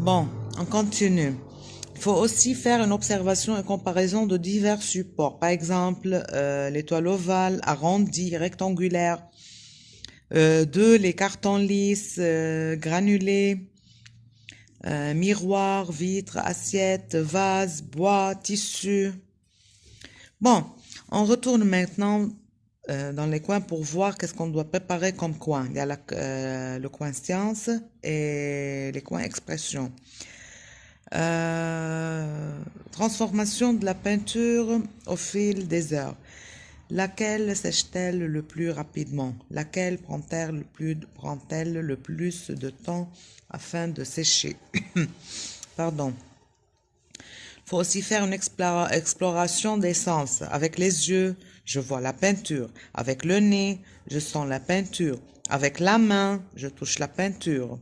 Bon, on continue. Il faut aussi faire une observation et comparaison de divers supports. Par exemple, l'étoile ovale, arrondie, rectangulaire. 2, les cartons lisses, granulés, miroir, vitre, assiette, vase, bois, tissu. Bon, on retourne maintenant dans les coins pour voir qu'est-ce qu'on doit préparer comme coin. Il y a le coin science et les coins expression. Transformation de la peinture au fil des heures. Laquelle sèche-t-elle le plus rapidement? Laquelle prend-elle le plus de temps afin de sécher? Pardon. Il faut aussi faire une exploration des sens. Avec les yeux, je vois la peinture. Avec le nez, je sens la peinture. Avec la main, je touche la peinture.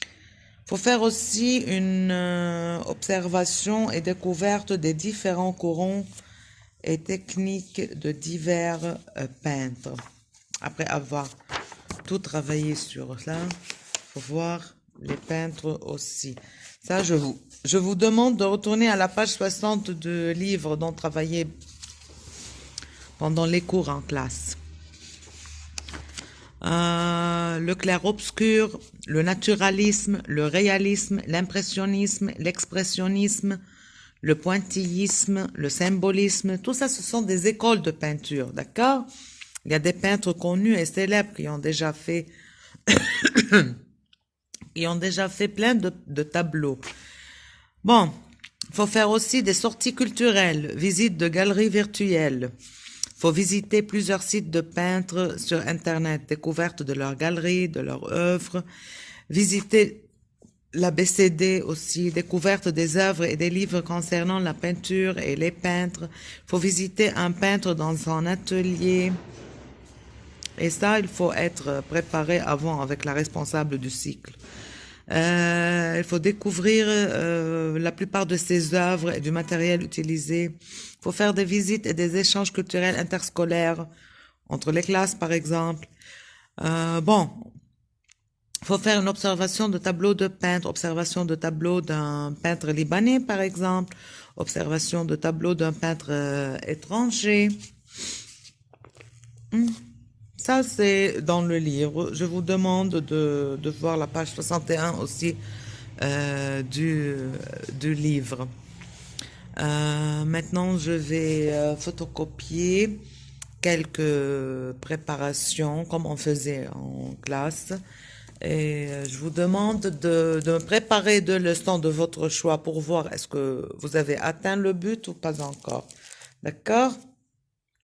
Il faut faire aussi une observation et découverte des différents courants et techniques de divers peintres. Après avoir tout travaillé sur ça, il faut voir les peintres aussi. Ça, je vous demande de retourner à la page 60 du livre dont travaillé pendant les cours en classe. Le clair-obscur, le naturalisme, le réalisme, l'impressionnisme, l'expressionnisme, le pointillisme, le symbolisme, tout ça, ce sont des écoles de peinture, d'accord? Il y a des peintres connus et célèbres qui ont déjà fait, plein de tableaux. Bon, il faut faire aussi des sorties culturelles, visites de galeries virtuelles. Il faut visiter plusieurs sites de peintres sur Internet, découverte de leurs galeries, de leurs œuvres, visiter l'ABCD aussi, découverte des œuvres et des livres concernant la peinture et les peintres. Il faut visiter un peintre dans son atelier. Et ça, il faut être préparé avant avec la responsable du cycle. Il faut découvrir la plupart de ses œuvres et du matériel utilisé. Il faut faire des visites et des échanges culturels interscolaires entre les classes, par exemple. Bon, il faut faire une observation de tableaux de peintres, observation de tableaux d'un peintre libanais, par exemple, observation de tableaux d'un peintre étranger. Ça, c'est dans le livre. Je vous demande de voir la page 61 aussi du livre. Maintenant, je vais photocopier quelques préparations comme on faisait en classe. Et je vous demande de me préparer 2 leçons de votre choix pour voir est-ce que vous avez atteint le but ou pas encore. D'accord?